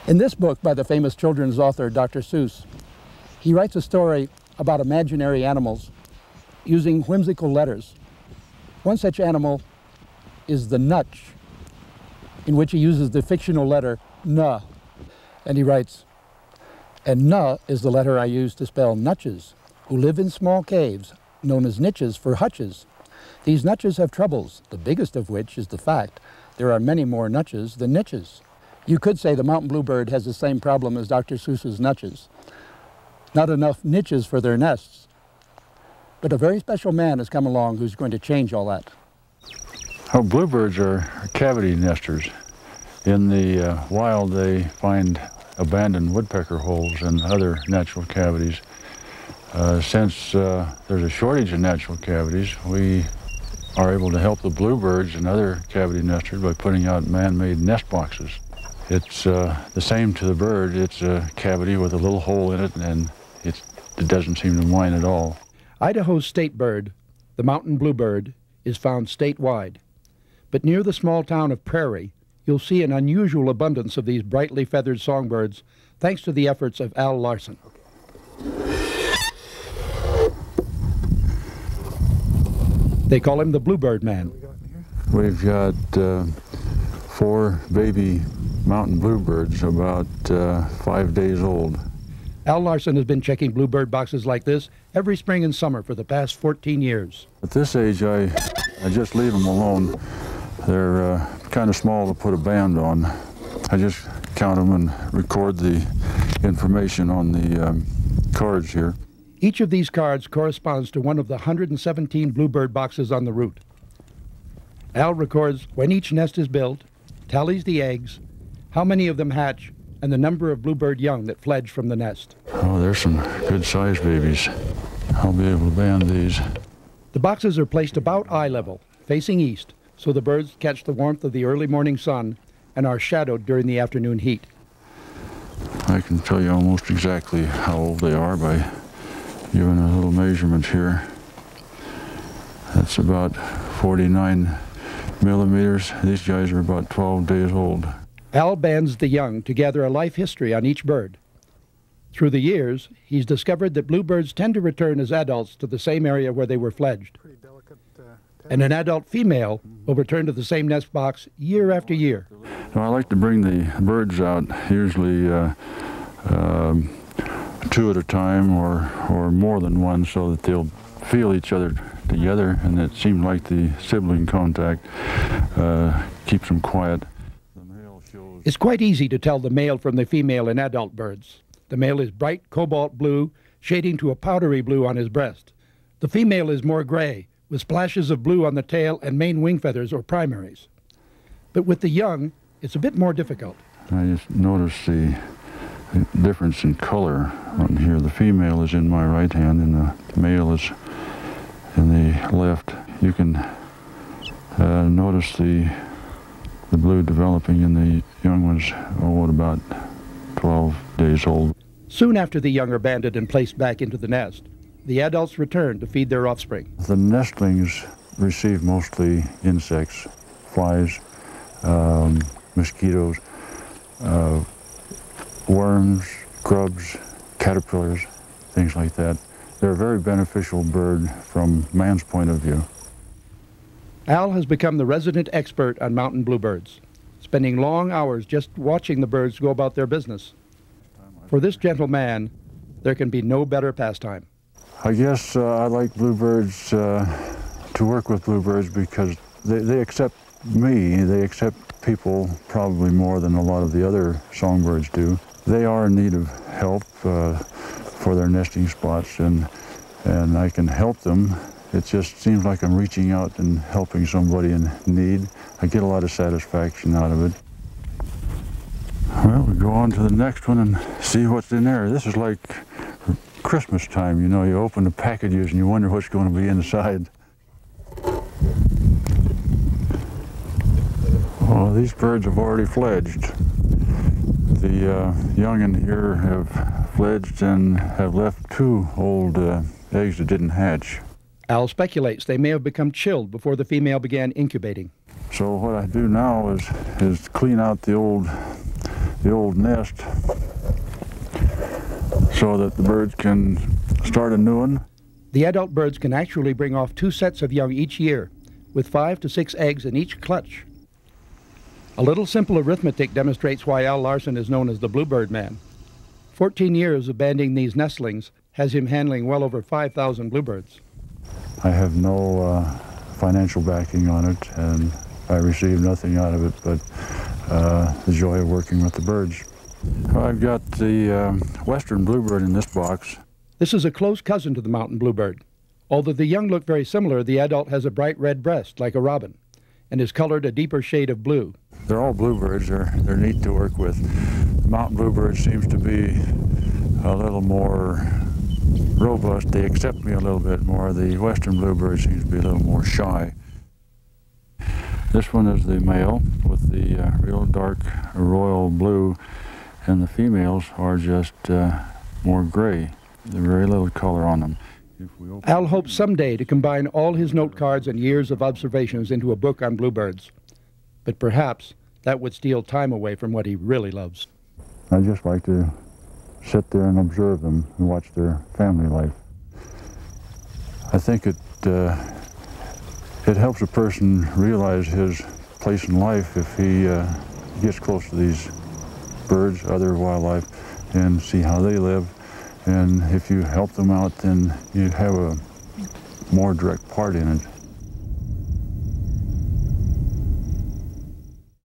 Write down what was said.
In this book by the famous children's author Dr. Seuss, he writes a story about imaginary animals using whimsical letters. One such animal is the nutch, in which he uses the fictional letter N. And he writes, "And N is the letter I use to spell nutches, who live in small caves, known as niches for hutches. These nutches have troubles, the biggest of which is the fact there are many more nutches than niches." You could say the mountain bluebird has the same problem as Dr. Seuss's nutches. Not enough niches for their nests. But a very special man has come along who's going to change all that. Oh, bluebirds are cavity nesters. In the wild, they find abandoned woodpecker holes and other natural cavities. Since there's a shortage of natural cavities, we are able to help the bluebirds and other cavity nesters by putting out man-made nest boxes. It's the same to the bird. It's a cavity with a little hole in it, and it doesn't seem to mind at all. Idaho's state bird, the mountain bluebird, is found statewide. But near the small town of Prairie, you'll see an unusual abundance of these brightly feathered songbirds, thanks to the efforts of Al Larson. They call him the Bluebird Man. We've got 4 baby mountain bluebirds, about 5 days old. Al Larson has been checking bluebird boxes like this every spring and summer for the past 14 years. At this age, I just leave them alone. They're kind of small to put a band on. I just count them and record the information on the cards here. Each of these cards corresponds to one of the 117 bluebird boxes on the route. Al records when each nest is built, tallies the eggs, how many of them hatch, and the number of bluebird young that fledge from the nest. Oh, there's some good-sized babies. I'll be able to band these. The boxes are placed about eye level, facing east, so the birds catch the warmth of the early morning sun and are shadowed during the afternoon heat. I can tell you almost exactly how old they are by giving a little measurement here. That's about 49 millimeters. These guys are about 12 days old. Al bands the young to gather a life history on each bird. Through the years, he's discovered that bluebirds tend to return as adults to the same area where they were fledged. And an adult female will return to the same nest box year after year. So I like to bring the birds out, usually 2 at a time or more than one, so that they'll feel each other together, and it seemed like the sibling contact keeps them quiet. It's quite easy to tell the male from the female in adult birds. The male is bright cobalt blue, shading to a powdery blue on his breast. The female is more gray, with splashes of blue on the tail and main wing feathers or primaries. But with the young, it's a bit more difficult. I just noticed the difference in color on here. The female is in my right hand and the male is in the left. You can notice the blue developing in the young ones, at about 12 days old. Soon after the young are banded and placed back into the nest, the adults return to feed their offspring. The nestlings receive mostly insects, flies, mosquitoes, worms, grubs, caterpillars, things like that. They're a very beneficial bird from man's point of view. Al has become the resident expert on mountain bluebirds, spending long hours just watching the birds go about their business. For this gentle man, there can be no better pastime. I guess I like bluebirds, to work with bluebirds, because they accept me, they accept people probably more than a lot of the other songbirds do. They are in need of help for their nesting spots, and I can help them. It just seems like I'm reaching out and helping somebody in need. I get a lot of satisfaction out of it. Well, we go on to the next one and see what's in there. This is like Christmas time, you know, you open the packages and you wonder what's going to be inside. Oh, these birds have already fledged. The young in here have fledged and have left 2 old eggs that didn't hatch. Al speculates they may have become chilled before the female began incubating. So what I do now is clean out the old the old nest so that the birds can start a new one. The adult birds can actually bring off 2 sets of young each year, with 5 to 6 eggs in each clutch. A little simple arithmetic demonstrates why Al Larson is known as the bluebird man. 14 years of banding these nestlings has him handling well over 5,000 bluebirds. I have no financial backing on it, and I receive nothing out of it but the joy of working with the birds. I've got the western bluebird in this box. This is a close cousin to the mountain bluebird. Although the young look very similar, the adult has a bright red breast like a robin and is colored a deeper shade of blue. They're all bluebirds. They're neat to work with. The mountain bluebird seems to be a little more robust. They accept me a little bit more. The western bluebird seems to be a little more shy. This one is the male with the real dark royal blue, and the females are just more gray. There's very little color on them. Al hopes someday to combine all his note cards and years of observations into a book on bluebirds. But perhaps that would steal time away from what he really loves. I just like to sit there and observe them and watch their family life. I think it helps a person realize his place in life if he gets close to these birds, other wildlife, and see how they live. And if you help them out, then you have a more direct part in it.